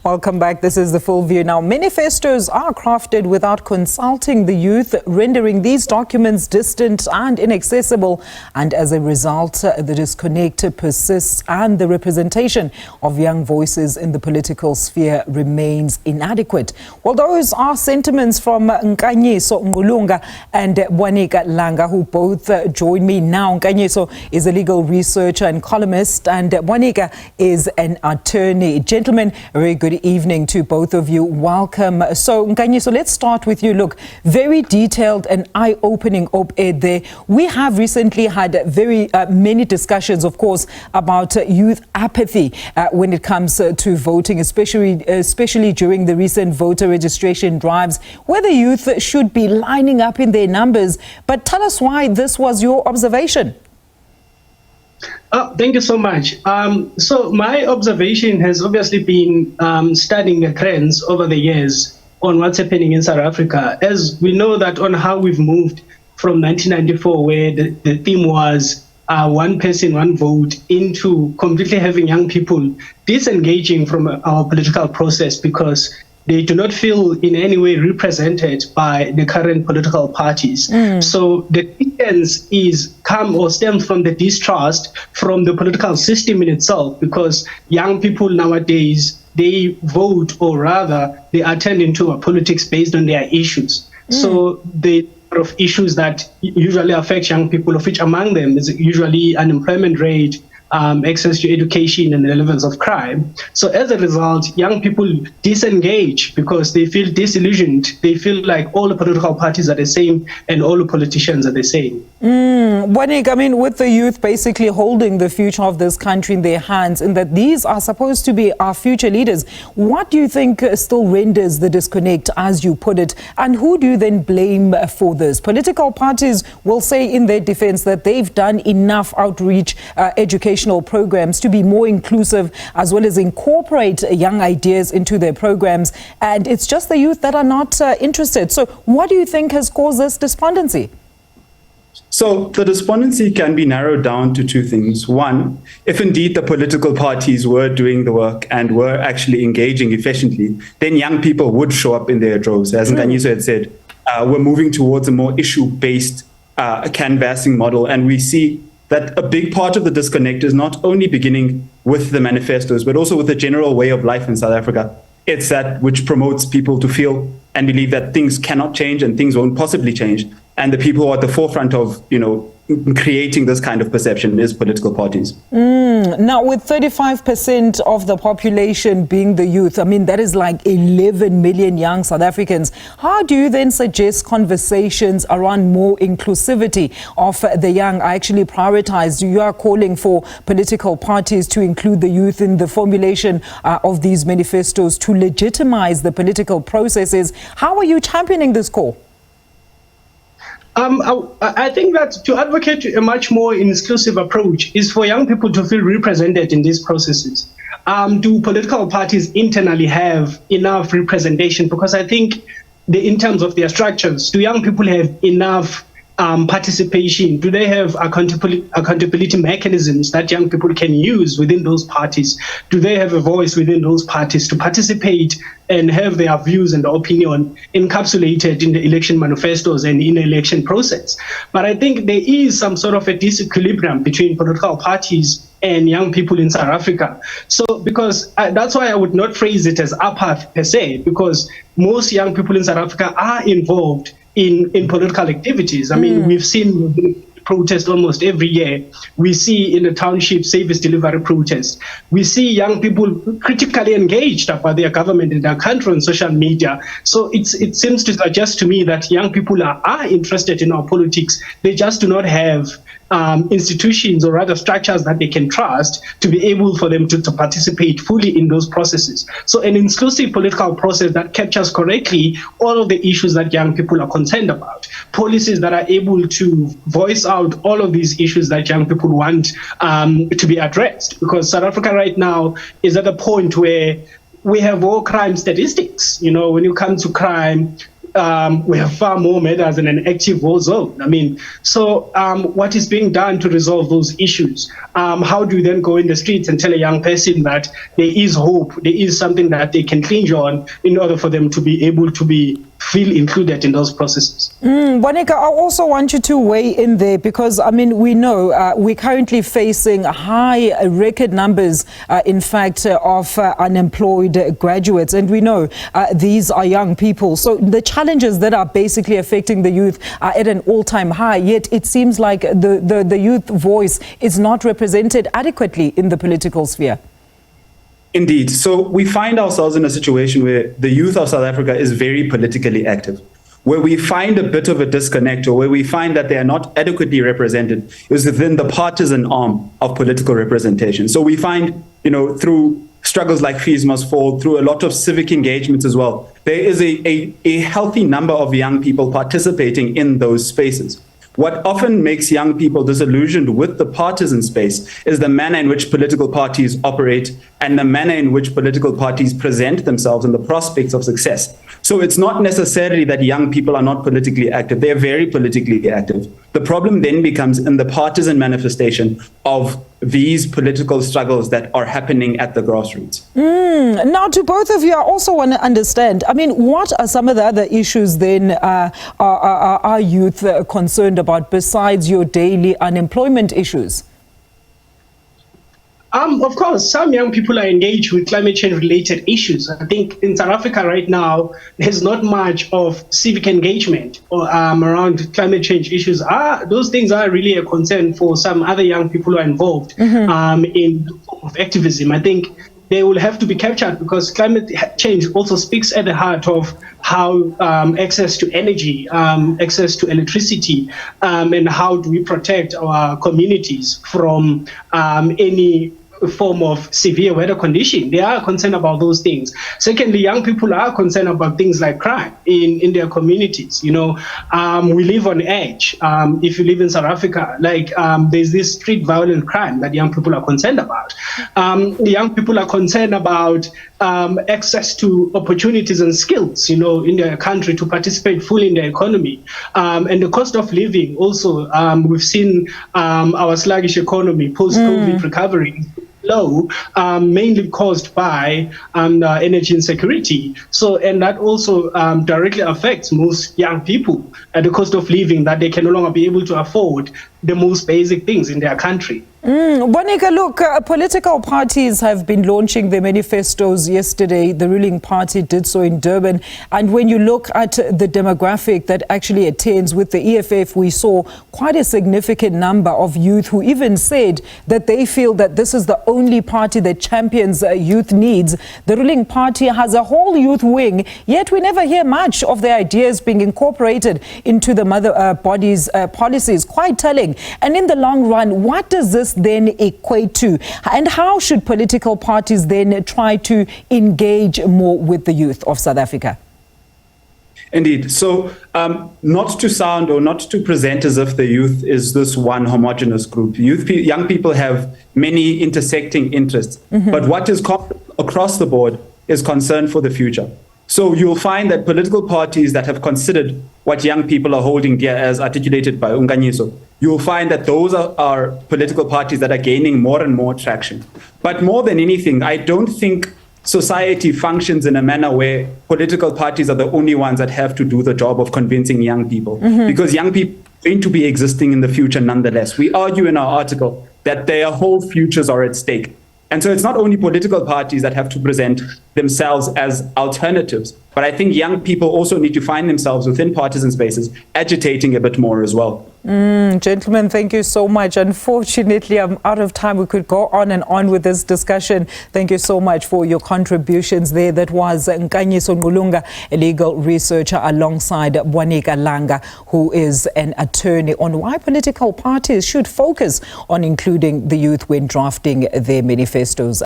Welcome back. This is The Full View. Now, manifestos are crafted without consulting the youth, rendering these documents distant and inaccessible. And as a result, the disconnect persists and the representation of young voices in the political sphere remains inadequate. Well, those are sentiments from Nkanyiso, Ngqulunga and Bwanika, who both join me now. Nkanyiso is a legal researcher and columnist, and Bwanika is an attorney. Gentlemen, a very good evening to both of you. Welcome. So, Nkanyiso, let's start with you. Look, very detailed and eye-opening op-ed there. We have recently had very many discussions, of course, about youth apathy when it comes to voting, especially during the recent voter registration drives, where the youth should be lining up in their numbers. But tell us why this was your observation. Thank you so much. So my observation has obviously been studying the trends over the years on what's happening in South Africa. As we know that on how we've moved from 1994, where the theme was one person, one vote, into completely having young people disengaging from our political process because they do not feel in any way represented by the current political parties. So the difference stems from the distrust from the political system in itself, because young people nowadays, they vote, or rather they attend into politics based on their issues. So the of issues that usually affect young people, of which among them is usually unemployment rate, access to education, and the levels of crime. So as a result, young people disengage because they feel disillusioned. They feel like all the political parties are the same and all the politicians are the same. Bwanika, I mean, with the youth basically holding the future of this country in their hands, and that these are supposed to be our future leaders, what do you think still renders the disconnect, as you put it, and who do you then blame for this? Political parties will say in their defense that they've done enough outreach educational programs to be more inclusive, as well as incorporate young ideas into their programs, and it's just the youth that are not interested. So what do you think has caused this despondency? So the despondency can be narrowed down to two things. One, if indeed the political parties were doing the work and were actually engaging efficiently, then young people would show up in their droves. As Nkanyiso had said, we're moving towards a more issue-based canvassing model, and we see that a big part of the disconnect is not only beginning with the manifestos, but also with the general way of life in South Africa. It's that which promotes people to feel and believe that things cannot change and things won't possibly change. And the people who are at the forefront of, creating this kind of perception is political parties. Now, with 35% of the population being the youth, I mean, that is like 11 million young South Africans. How do you then suggest conversations around more inclusivity of the young are actually prioritized? You are calling for political parties to include the youth in the formulation of these manifestos to legitimize the political processes. How are you championing this call? I think that to advocate a much more inclusive approach is for young people to feel represented in these processes. Do political parties internally have enough representation? Because I think in terms of their structures, do young people have enough participation? Do they have accountability mechanisms that young people can use within those parties? Do they have a voice within those parties to participate and have their views and opinion encapsulated in the election manifestos and in the election process? But I think there is some sort of a disequilibrium between political parties and young people in South Africa. So because that's why I would not phrase it as apathy per se, because most young people in South Africa are involved in political activities. I mean, we've seen protests almost every year. We see in the township service delivery protests. We see young people critically engaged about their government and their country on social media. So it seems to suggest to me that young people are interested in our politics. They just do not have institutions or other structures that they can trust to be able for them to participate fully in those processes. So an inclusive political process that captures correctly all of the issues that young people are concerned about. Policies that are able to voice out all of these issues that young people want to be addressed. Because South Africa right now is at a point where we have war crime statistics. When you come to crime, we have far more matters in an active war zone. I mean, so what is being done to resolve those issues? How do you then go in the streets and tell a young person that there is hope, there is something that they can cling on in order for them to be able to feel included in those processes? Bwanika, I also want you to weigh in there because, I mean, we know we're currently facing high record numbers, in fact, of unemployed graduates. And we know these are young people. So the challenges that are basically affecting the youth are at an all-time high. Yet it seems like the youth voice is not represented adequately in the political sphere. Indeed. So we find ourselves in a situation where the youth of South Africa is very politically active. Where we find a bit of a disconnect, or where we find that they are not adequately represented, is within the partisan arm of political representation. So we find, through struggles like Fees Must Fall, through a lot of civic engagements as well, there is a healthy number of young people participating in those spaces. What often makes young people disillusioned with the partisan space is the manner in which political parties operate and the manner in which political parties present themselves and the prospects of success. So it's not necessarily that young people are not politically active. They're very politically active. The problem then becomes in the partisan manifestation of these political struggles that are happening at the grassroots. Now, to both of you, I also want to understand, I mean, what are some of the other issues then are youth concerned about besides your daily unemployment issues? Of course, some young people are engaged with climate change related issues. I think in South Africa right now, there's not much of civic engagement around climate change issues. Those things are really a concern for some other young people who are involved in activism. I think they will have to be captured because climate change also speaks at the heart of how access to energy, access to electricity, and how do we protect our communities from any form of severe weather condition. They are concerned about those things. Secondly, young people are concerned about things like crime in their communities. We live on edge. If you live in South Africa, there's this street violent crime that young people are concerned about. The young people are concerned about access to opportunities and skills, in their country to participate fully in the economy. And the cost of living also, we've seen our sluggish economy post-COVID recovery low, mainly caused by energy insecurity. So, and that also directly affects most young people at the cost of living, that they can no longer be able to afford the most basic things in their country. Bwanika, look, political parties have been launching their manifestos yesterday. The ruling party did so in Durban. And when you look at the demographic that actually attends with the EFF, we saw quite a significant number of youth who even said that they feel that this is the only party that champions youth needs. The ruling party has a whole youth wing, yet we never hear much of their ideas being incorporated into the mother body's policies. Quite telling. And in the long run, what does this then equate to? And how should political parties then try to engage more with the youth of South Africa? Indeed. So not to sound or not to present as if the youth is this one homogenous group. Young people have many intersecting interests, but what is common across the board is concern for the future. So you'll find that political parties that have considered what young people are holding dear, as articulated by Nkanyiso, you'll find that those are political parties that are gaining more and more traction. But more than anything, I don't think society functions in a manner where political parties are the only ones that have to do the job of convincing young people, because young people are going to be existing in the future nonetheless. We argue in our article that their whole futures are at stake. And so it's not only political parties that have to present themselves as alternatives, but I think young people also need to find themselves within partisan spaces agitating a bit more as well. Gentlemen, thank you so much. Unfortunately, I'm out of time. We could go on and on with this discussion. Thank you so much for your contributions there. That was Ngqulunga, a legal researcher, alongside Bwanika, who is an attorney, on why political parties should focus on including the youth when drafting their manifestos.